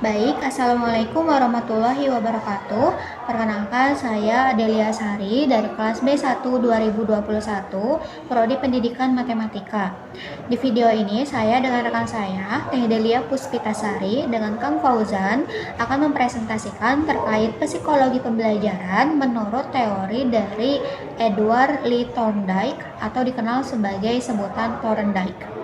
Baik, Assalamualaikum warahmatullahi wabarakatuh. Perkenalkan, saya Delia Sari dari kelas B1 2021, Prodi Pendidikan Matematika. Di video ini, saya dengan rekan saya, Teh Delia Puspitasari, dengan Kang Fauzan, akan mempresentasikan terkait psikologi pembelajaran menurut teori dari Edward Lee Thorndike atau dikenal sebagai sebutan Thorndike.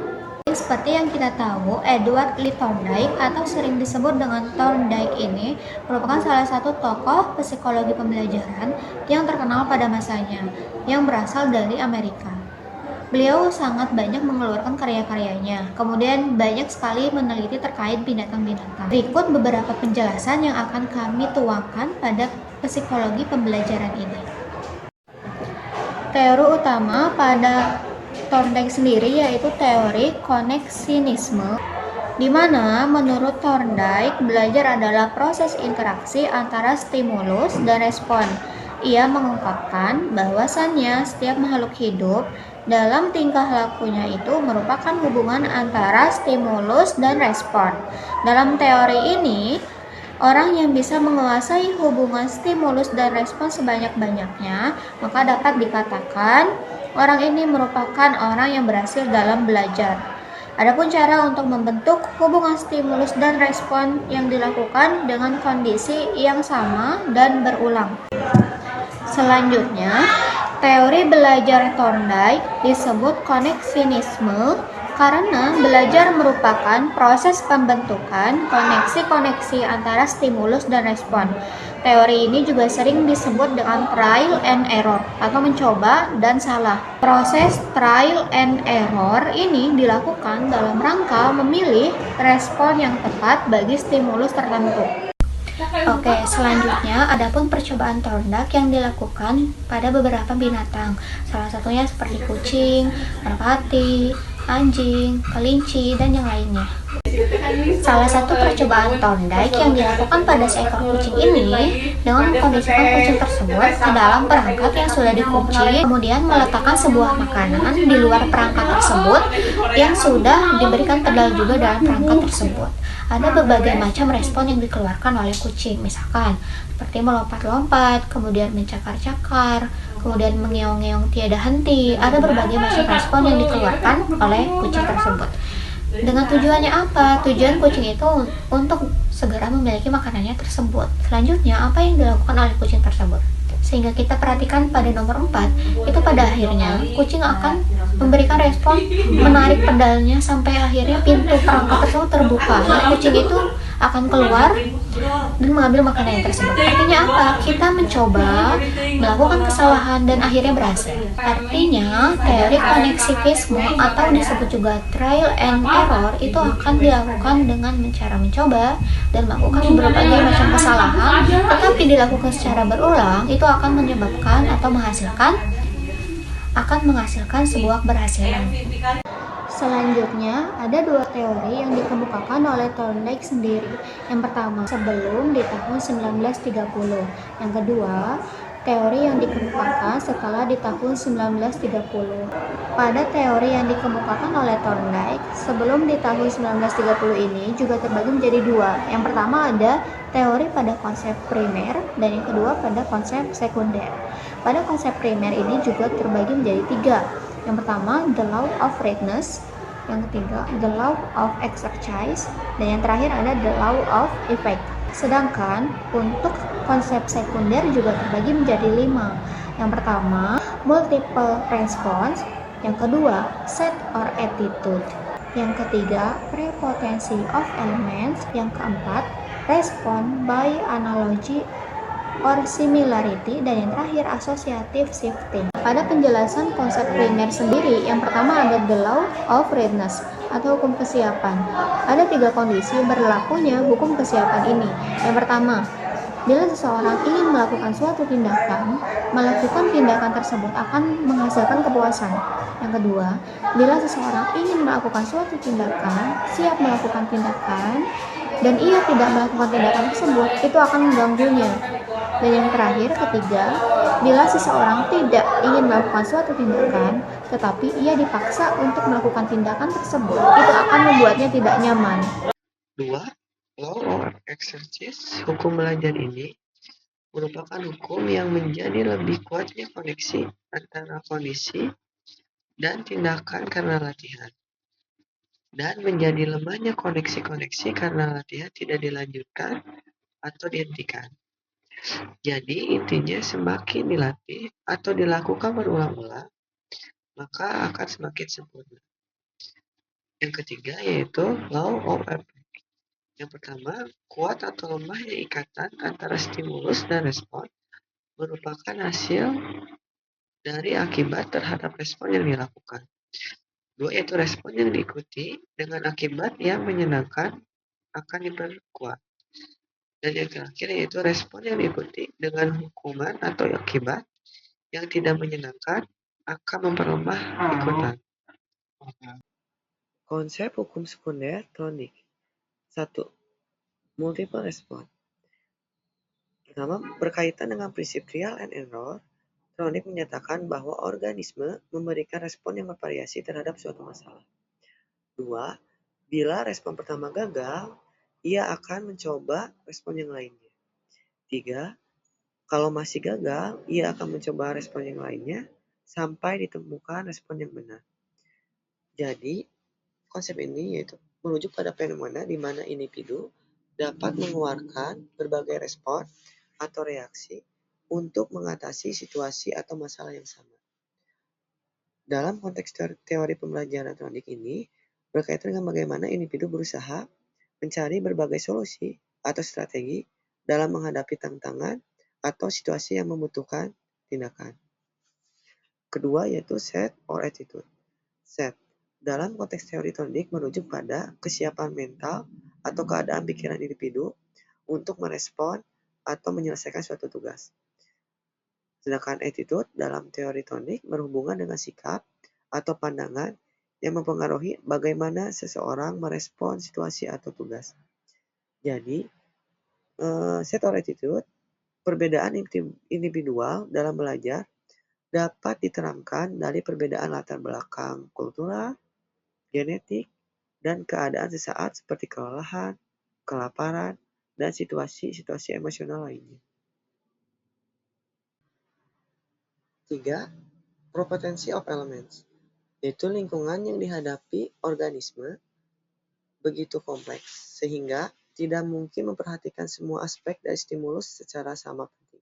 Seperti yang kita tahu, Edward Lee Thorndike atau sering disebut dengan Thorndike ini merupakan salah satu tokoh psikologi pembelajaran yang terkenal pada masanya, yang berasal dari Amerika. Beliau sangat banyak mengeluarkan karya-karyanya, kemudian banyak sekali meneliti terkait binatang-binatang. Berikut beberapa penjelasan yang akan kami tuangkan pada psikologi pembelajaran ini. Teori utama pada Thorndike sendiri yaitu teori koneksinisme, di mana menurut Thorndike belajar adalah proses interaksi antara stimulus dan respon. Ia mengungkapkan bahwasannya setiap makhluk hidup dalam tingkah lakunya itu merupakan hubungan antara stimulus dan respon. Dalam teori ini, orang yang bisa menguasai hubungan stimulus dan respon sebanyak-banyaknya, maka dapat dikatakan orang ini merupakan orang yang berhasil dalam belajar. Adapun cara untuk membentuk hubungan stimulus dan respon yang dilakukan dengan kondisi yang sama dan berulang. Selanjutnya, teori belajar Thorndike disebut koneksinisme karena belajar merupakan proses pembentukan koneksi-koneksi antara stimulus dan respon. Teori ini juga sering disebut dengan trial and error atau mencoba dan salah. Proses trial and error ini dilakukan dalam rangka memilih respon yang tepat bagi stimulus tertentu. Oke, selanjutnya adapun percobaan Thorndike yang dilakukan pada beberapa binatang. Salah satunya seperti kucing, merpati, anjing, kelinci, dan yang lainnya. Salah satu percobaan Thorndike yang dilakukan pada seekor kucing ini dengan mengkondisikan kucing tersebut ke dalam perangkat yang sudah dikunci, kemudian meletakkan sebuah makanan di luar perangkat tersebut yang sudah diberikan pedal juga dalam perangkat tersebut. Ada berbagai macam respon yang dikeluarkan oleh kucing, misalkan seperti melompat-lompat, kemudian mencakar-cakar, kemudian mengeong-ngeong tiada henti. Ada berbagai macam respon yang dikeluarkan oleh kucing tersebut. Dengan tujuannya apa? Tujuan kucing itu untuk segera memiliki makanannya tersebut. Selanjutnya, apa yang dilakukan oleh kucing tersebut? Sehingga kita perhatikan pada nomor 4, itu pada akhirnya kucing akan memberikan respon menarik pedalnya sampai akhirnya pintu perangkat tersebut terbuka. Nah, kucing itu akan keluar dan mengambil makanan yang tersebut. Artinya apa? Kita mencoba melakukan kesalahan dan akhirnya berhasil. Artinya teori koneksivisme atau disebut juga trial and error itu akan dilakukan dengan cara mencoba dan melakukan berbagai macam kesalahan, tetapi dilakukan secara berulang itu akan menyebabkan atau menghasilkan sebuah keberhasilan. Selanjutnya, ada dua teori yang dikemukakan oleh Thorndike sendiri. Yang pertama, sebelum di tahun 1930. Yang kedua, teori yang dikemukakan setelah di tahun 1930. Pada teori yang dikemukakan oleh Thorndike sebelum di tahun 1930 ini juga terbagi menjadi dua. Yang pertama ada teori pada konsep primer dan yang kedua pada konsep sekunder. Pada konsep primer ini juga terbagi menjadi tiga. Yang pertama, the law of readiness. Yang ketiga, the law of exercise. Dan yang terakhir ada the law of effect. Sedangkan untuk konsep sekunder juga terbagi menjadi 5. Yang pertama, multiple response. Yang kedua, set or attitude. Yang ketiga, prepotency of elements. Yang keempat, respond by analogy or similarity, dan yang terakhir associative shifting. Pada penjelasan konsep primer sendiri, yang pertama ada the law of readiness atau hukum kesiapan. Ada 3 kondisi berlakunya hukum kesiapan ini. Yang pertama, bila seseorang ingin melakukan suatu tindakan, melakukan tindakan tersebut akan menghasilkan kepuasan. Yang kedua, bila seseorang ingin melakukan suatu tindakan, siap melakukan tindakan, dan ia tidak melakukan tindakan tersebut, itu akan mengganggunya. Dan yang terakhir, ketiga, bila seseorang tidak ingin melakukan suatu tindakan, tetapi ia dipaksa untuk melakukan tindakan tersebut, itu akan membuatnya tidak nyaman. 2. Law of eksersis hukum belajar ini merupakan hukum yang menjadi lebih kuatnya koneksi antara kondisi dan tindakan karena latihan, dan menjadi lemahnya koneksi-koneksi karena latihan tidak dilanjutkan atau dihentikan. Jadi intinya semakin dilatih atau dilakukan berulang-ulang, maka akan semakin sempurna. Yang ketiga yaitu law of effect. Yang pertama, kuat atau lemahnya ikatan antara stimulus dan respon merupakan hasil dari akibat terhadap respon yang dilakukan. Dua, yaitu respon yang diikuti dengan akibat yang menyenangkan akan diperkuat. Dan yang terakhir yaitu respon yang diikuti dengan hukuman atau akibat yang tidak menyenangkan akan memperlemah ikutan. Konsep hukum sekunder tonik. 1. Multiple respon. Pertama, berkaitan dengan prinsip trial and error, Tronic menyatakan bahwa organisme memberikan respon yang bervariasi terhadap suatu masalah. 2. Bila respon pertama gagal, ia akan mencoba respon yang lainnya. 3. Kalau masih gagal, ia akan mencoba respon yang lainnya sampai ditemukan respon yang benar. Jadi, konsep ini yaitu merujuk pada fenomena di mana individu dapat mengeluarkan berbagai respon atau reaksi untuk mengatasi situasi atau masalah yang sama. Dalam konteks teori pembelajaran Tronic ini, berkaitan dengan bagaimana individu berusaha mencari berbagai solusi atau strategi dalam menghadapi tantangan atau situasi yang membutuhkan tindakan. Kedua yaitu set or attitude. Set. Dalam konteks teori Tronic merujuk pada kesiapan mental atau keadaan pikiran individu untuk merespon atau menyelesaikan suatu tugas. Sedangkan attitude dalam teori Tronic berhubungan dengan sikap atau pandangan yang mempengaruhi bagaimana seseorang merespon situasi atau tugas. Jadi, set or attitude, perbedaan individual dalam belajar dapat diterangkan dari perbedaan latar belakang kultural, genetik, dan keadaan sesaat seperti kelelahan, kelaparan, dan situasi-situasi emosional lainnya. 3. Property of elements, yaitu lingkungan yang dihadapi organisme begitu kompleks, sehingga tidak mungkin memperhatikan semua aspek dari stimulus secara sama penting.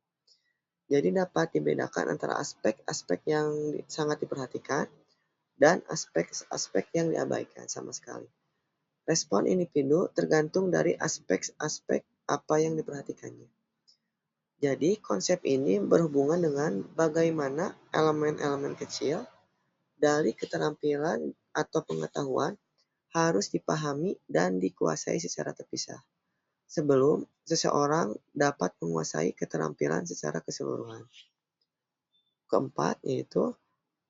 Jadi dapat dibedakan antara aspek-aspek yang sangat diperhatikan dan aspek-aspek yang diabaikan sama sekali. Respon individu tergantung dari aspek-aspek apa yang diperhatikannya. Jadi konsep ini berhubungan dengan bagaimana elemen-elemen kecil dari keterampilan atau pengetahuan harus dipahami dan dikuasai secara terpisah sebelum seseorang dapat menguasai keterampilan secara keseluruhan. Keempat yaitu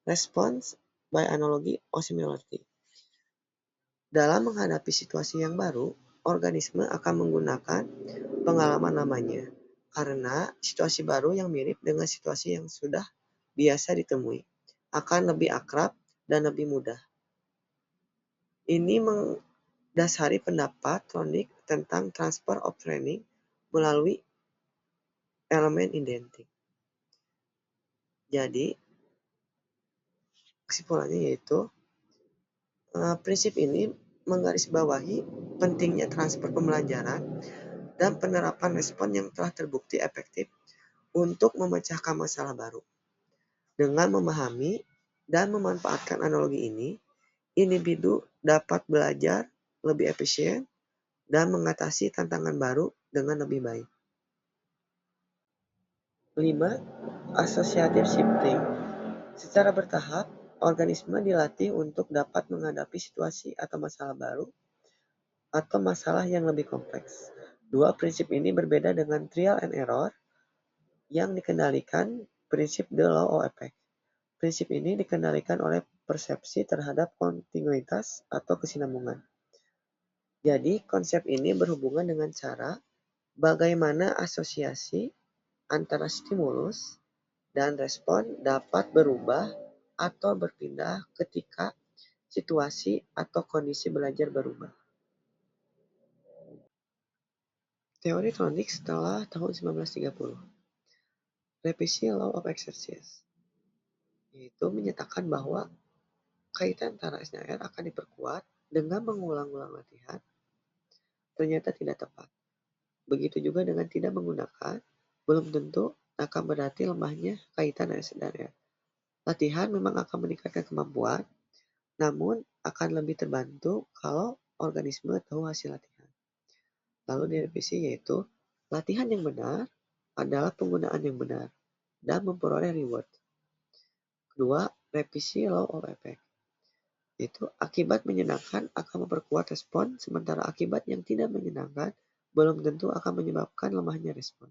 response by analogy or similarity. Dalam menghadapi situasi yang baru, organisme akan menggunakan pengalaman lamanya karena situasi baru yang mirip dengan situasi yang sudah biasa ditemui akan lebih akrab dan lebih mudah. Ini mendasari pendapat Tronic tentang transfer of training melalui elemen identik. Jadi, kesimpulannya yaitu prinsip ini menggarisbawahi pentingnya transfer pembelajaran dan penerapan respon yang telah terbukti efektif untuk memecahkan masalah baru. Dengan memahami dan memanfaatkan analogi ini, individu dapat belajar lebih efisien dan mengatasi tantangan baru dengan lebih baik. 5. Associative shifting. Secara bertahap, organisme dilatih untuk dapat menghadapi situasi atau masalah baru atau masalah yang lebih kompleks. Dua prinsip ini berbeda dengan trial and error yang dikendalikan prinsip the law of effect. Prinsip ini dikendalikan oleh persepsi terhadap kontinuitas atau kesinambungan. Jadi, konsep ini berhubungan dengan cara bagaimana asosiasi antara stimulus dan respon dapat berubah atau berpindah ketika situasi atau kondisi belajar berubah. Teori Tronic setelah tahun 1930. Revisi Law of Exercise, yaitu menyatakan bahwa kaitan antara S dan R akan diperkuat dengan mengulang-ulang latihan ternyata tidak tepat. Begitu juga dengan tidak menggunakan, belum tentu akan berarti lemahnya kaitan S dan R. Latihan memang akan meningkatkan kemampuan, namun akan lebih terbantu kalau organisme tahu hasil latihan. Lalu direvisi yaitu, latihan yang benar adalah penggunaan yang benar dan memperoleh reward. Kedua, revisi Law of Effect, yaitu akibat menyenangkan akan memperkuat respon, sementara akibat yang tidak menyenangkan belum tentu akan menyebabkan lemahnya respon.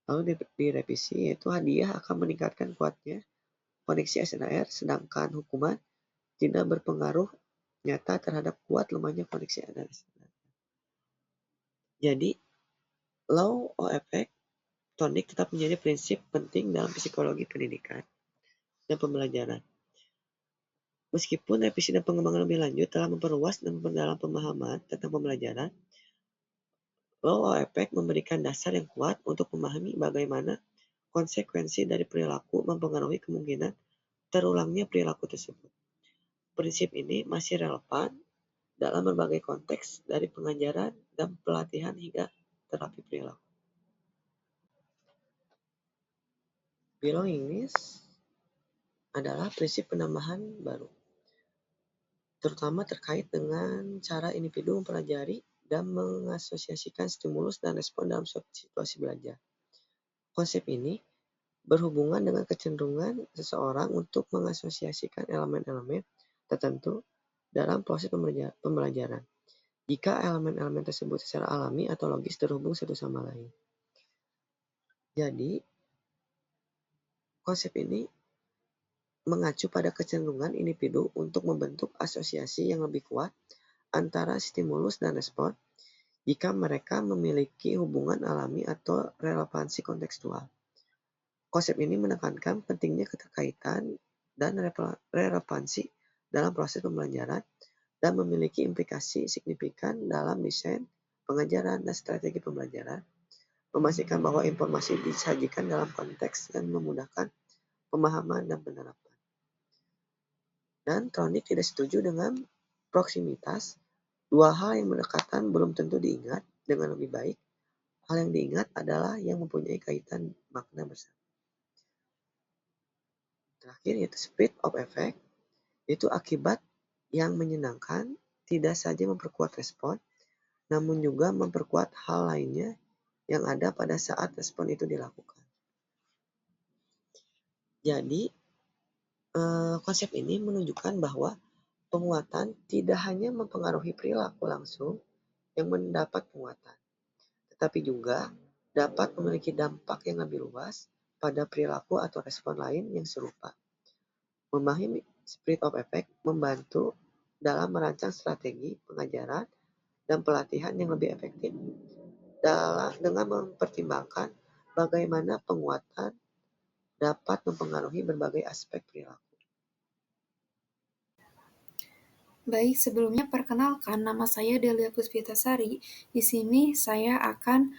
Lalu direvisi yaitu hadiah akan meningkatkan kuatnya koneksi SNR, sedangkan hukuman tidak berpengaruh nyata terhadap kuat lemahnya koneksi SNR. Jadi, Law of Effect Tonic tetap menjadi prinsip penting dalam psikologi pendidikan dan pembelajaran. Meskipun revisi dan pengembangan lebih lanjut telah memperluas dan memperdalam pemahaman tentang pembelajaran, Law of Effect memberikan dasar yang kuat untuk memahami bagaimana konsekuensi dari perilaku mempengaruhi kemungkinan terulangnya perilaku tersebut. Prinsip ini masih relevan dalam berbagai konteks dari pengajaran dan pelatihan hingga terapi perilaku. Belongingness adalah prinsip penambahan baru, terutama terkait dengan cara individu mempelajari dan mengasosiasikan stimulus dan respon dalam suatu situasi belajar. Konsep ini berhubungan dengan kecenderungan seseorang untuk mengasosiasikan elemen-elemen tertentu dalam proses pembelajaran, jika elemen-elemen tersebut secara alami atau logis terhubung satu sama lain. Jadi, konsep ini mengacu pada kecenderungan individu untuk membentuk asosiasi yang lebih kuat antara stimulus dan respon jika mereka memiliki hubungan alami atau relevansi kontekstual. Konsep ini menekankan pentingnya keterkaitan dan relevansi dalam proses pembelajaran dan memiliki implikasi signifikan dalam desain pengajaran dan strategi pembelajaran, memastikan bahwa informasi disajikan dalam konteks yang memudahkan pemahaman dan penerapan. Dan Tronic tidak setuju dengan proksimitas. Dua hal yang berdekatan belum tentu diingat dengan lebih baik. Hal yang diingat adalah yang mempunyai kaitan makna bersama. Terakhir yaitu Speed of Effect, yaitu akibat yang menyenangkan tidak saja memperkuat respon, namun juga memperkuat hal lainnya yang ada pada saat respon itu dilakukan. Jadi, konsep ini menunjukkan bahwa penguatan tidak hanya mempengaruhi perilaku langsung yang mendapat penguatan, tetapi juga dapat memiliki dampak yang lebih luas pada perilaku atau respon lain yang serupa. Memahami Spirit of Effect membantu dalam merancang strategi pengajaran dan pelatihan yang lebih efektif dengan mempertimbangkan bagaimana penguatan dapat mempengaruhi berbagai aspek perilaku. Baik, sebelumnya perkenalkan, nama saya Delia Puspitasari. Di sini saya akan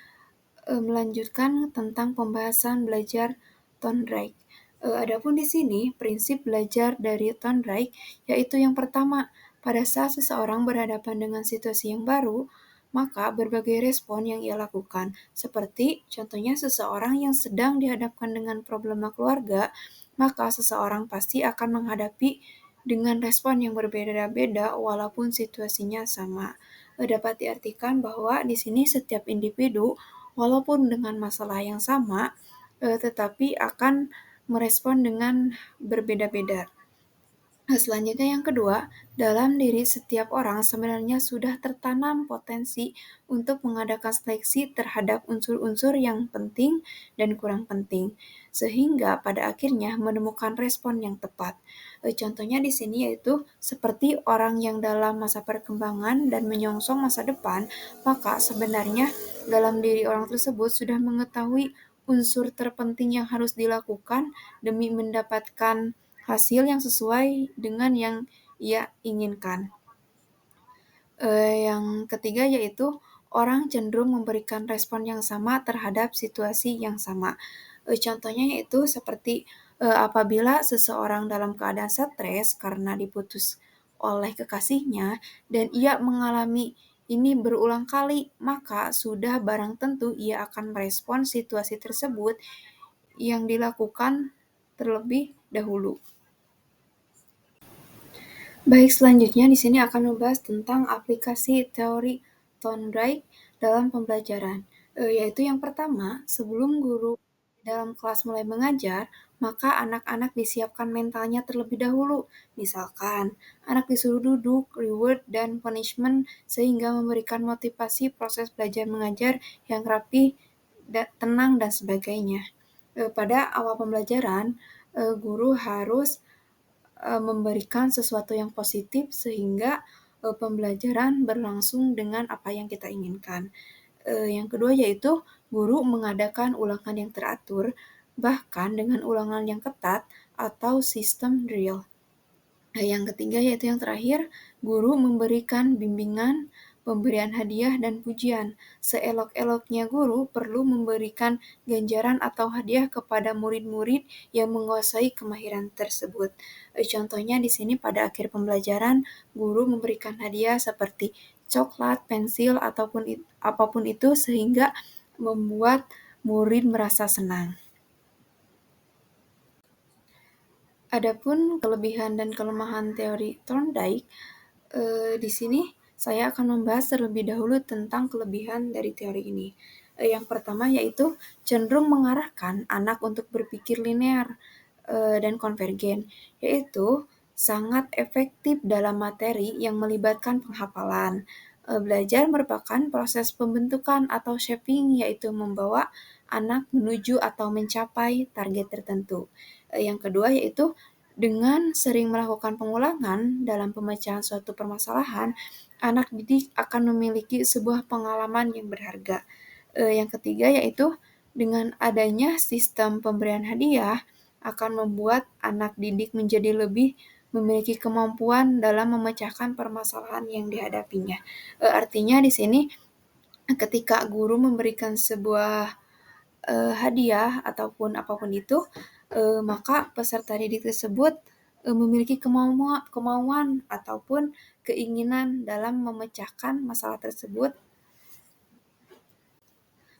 melanjutkan tentang pembahasan belajar Thorndike. Adapun di sini prinsip belajar dari Thorndike yaitu yang pertama, pada saat seseorang berhadapan dengan situasi yang baru, maka berbagai respon yang ia lakukan, seperti contohnya seseorang yang sedang dihadapkan dengan problema keluarga, maka seseorang pasti akan menghadapi dengan respon yang berbeda-beda walaupun situasinya sama. Dapat diartikan bahwa di sini setiap individu walaupun dengan masalah yang sama, tetapi akan merespon dengan berbeda-beda. Selanjutnya yang kedua, dalam diri setiap orang sebenarnya sudah tertanam potensi untuk mengadakan seleksi terhadap unsur-unsur yang penting dan kurang penting, sehingga pada akhirnya menemukan respon yang tepat. Contohnya di sini yaitu seperti orang yang dalam masa perkembangan dan menyongsong masa depan, maka sebenarnya dalam diri orang tersebut sudah mengetahui unsur terpenting yang harus dilakukan demi mendapatkan hasil yang sesuai dengan yang ia inginkan. Yang ketiga yaitu orang cenderung memberikan respon yang sama terhadap situasi yang sama. Contohnya yaitu seperti apabila seseorang dalam keadaan stres karena diputus oleh kekasihnya dan ia mengalami ini berulang kali, maka sudah barang tentu ia akan merespon situasi tersebut yang dilakukan terlebih dahulu. Baik, selanjutnya di sini akan membahas tentang aplikasi teori Thorndike dalam pembelajaran, yaitu yang pertama, sebelum guru dalam kelas mulai mengajar, maka anak-anak disiapkan mentalnya terlebih dahulu. Misalkan, anak disuruh duduk, reward, dan punishment sehingga memberikan motivasi proses belajar mengajar yang rapi, tenang, dan sebagainya. Pada awal pembelajaran, guru harus memberikan sesuatu yang positif sehingga pembelajaran berlangsung dengan apa yang kita inginkan. Yang kedua yaitu guru mengadakan ulangan yang teratur, bahkan dengan ulangan yang ketat atau sistem drill. Yang ketiga yaitu yang terakhir, guru memberikan bimbingan, pemberian hadiah, dan pujian. Seelok-eloknya guru perlu memberikan ganjaran atau hadiah kepada murid-murid yang menguasai kemahiran tersebut. Contohnya di sini pada akhir pembelajaran, guru memberikan hadiah seperti coklat, pensil, ataupun apapun itu sehingga membuat murid merasa senang. Adapun kelebihan dan kelemahan teori Thorndike, di sini saya akan membahas terlebih dahulu tentang kelebihan dari teori ini. Yang pertama yaitu cenderung mengarahkan anak untuk berpikir linear dan konvergen, yaitu sangat efektif dalam materi yang melibatkan penghafalan. Belajar merupakan proses pembentukan atau shaping, yaitu membawa anak menuju atau mencapai target tertentu. Yang kedua yaitu dengan sering melakukan pengulangan dalam pemecahan suatu permasalahan, anak didik akan memiliki sebuah pengalaman yang berharga. Yang ketiga yaitu dengan adanya sistem pemberian hadiah akan membuat anak didik menjadi lebih memiliki kemampuan dalam memecahkan permasalahan yang dihadapinya. Artinya di sini ketika guru memberikan sebuah hadiah ataupun apapun itu, maka peserta didik tersebut memiliki kemauan ataupun keinginan dalam memecahkan masalah tersebut.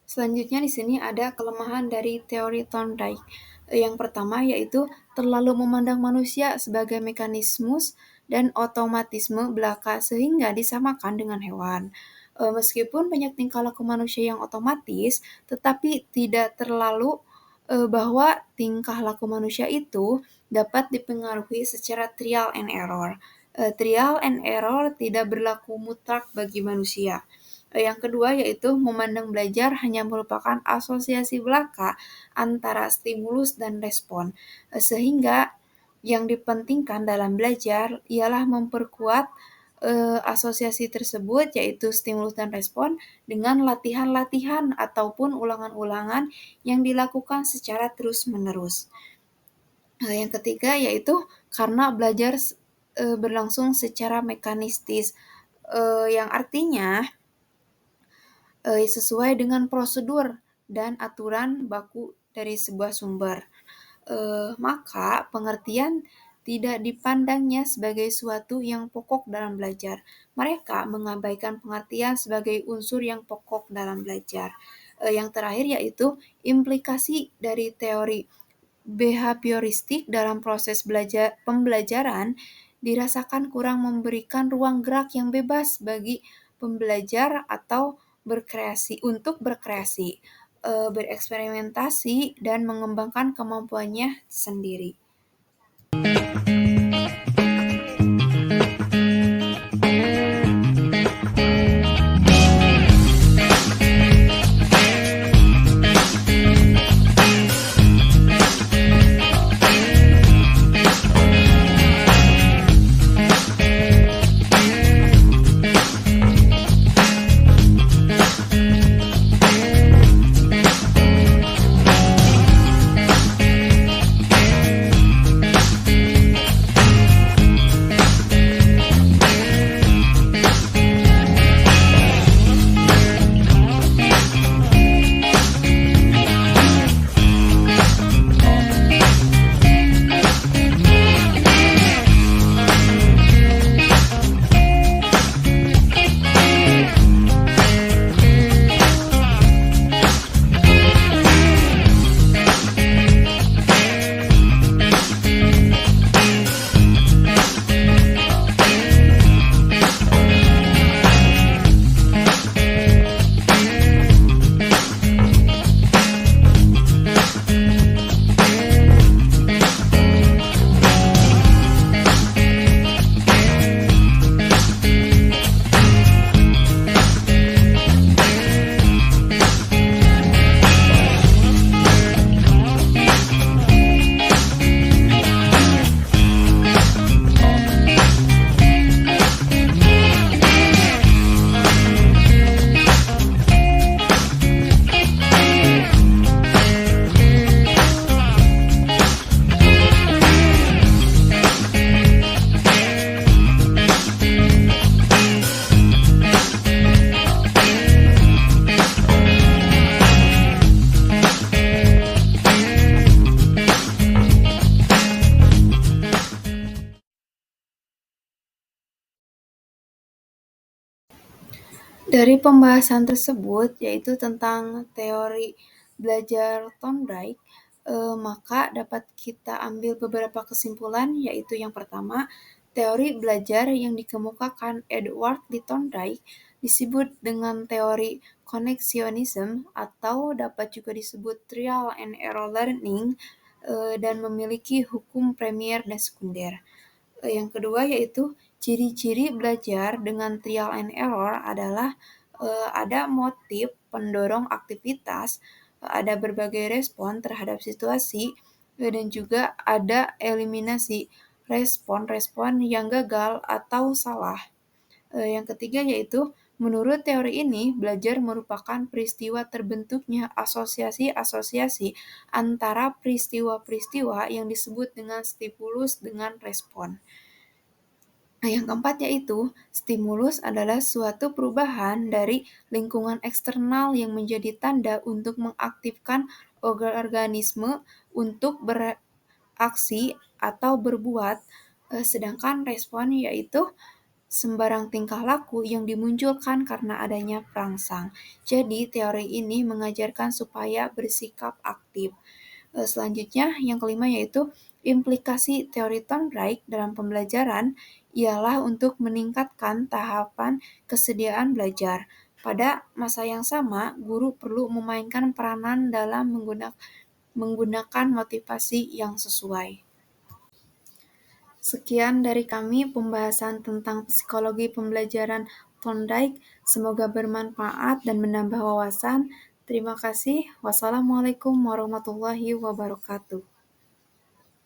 Selanjutnya di sini ada kelemahan dari teori Thorndike. Yang pertama yaitu terlalu memandang manusia sebagai mekanismus dan otomatisme belaka sehingga disamakan dengan hewan. Meskipun banyak tingkah laku manusia yang otomatis, tetapi tidak terlalu bahwa tingkah laku manusia itu dapat dipengaruhi secara trial and error. Trial and error tidak berlaku mutlak bagi manusia. Yang kedua yaitu memandang belajar hanya merupakan asosiasi belaka antara stimulus dan respon, sehingga yang dipentingkan dalam belajar ialah memperkuat asosiasi tersebut yaitu stimulus dan respon dengan latihan-latihan ataupun ulangan-ulangan yang dilakukan secara terus-menerus. Yang ketiga yaitu karena belajar berlangsung secara mekanistis, yang artinya sesuai dengan prosedur dan aturan baku dari sebuah sumber. Maka pengertian tidak dipandangnya sebagai suatu yang pokok dalam belajar. Mereka mengabaikan pengertian sebagai unsur yang pokok dalam belajar. Yang terakhir yaitu implikasi dari teori behavioristik dalam proses pembelajaran dirasakan kurang memberikan ruang gerak yang bebas bagi pembelajar atau berkreasi, bereksperimentasi, dan mengembangkan kemampuannya sendiri. Dari pembahasan tersebut, yaitu tentang teori belajar Thorndike, maka dapat kita ambil beberapa kesimpulan, yaitu yang pertama, teori belajar yang dikemukakan Edward Lee Thorndike disebut dengan teori connectionism atau dapat juga disebut trial and error learning dan memiliki hukum premier dan sekunder. Yang kedua yaitu ciri-ciri belajar dengan trial and error adalah ada motif pendorong aktivitas, ada berbagai respon terhadap situasi, dan juga ada eliminasi respon-respon yang gagal atau salah. Yang ketiga yaitu menurut teori ini, belajar merupakan peristiwa terbentuknya asosiasi-asosiasi antara peristiwa-peristiwa yang disebut dengan stimulus dengan respon. Nah, yang keempat yaitu stimulus adalah suatu perubahan dari lingkungan eksternal yang menjadi tanda untuk mengaktifkan organisme untuk beraksi atau berbuat, sedangkan respon yaitu sembarang tingkah laku yang dimunculkan karena adanya perangsang. Jadi, teori ini mengajarkan supaya bersikap aktif. Selanjutnya, yang kelima yaitu implikasi teori Thorndike dalam pembelajaran ialah untuk meningkatkan tahapan kesediaan belajar. Pada masa yang sama, guru perlu memainkan peranan dalam menggunakan motivasi yang sesuai. Sekian dari kami pembahasan tentang psikologi pembelajaran Thorndike. Semoga bermanfaat dan menambah wawasan. Terima kasih. Wassalamualaikum warahmatullahi wabarakatuh.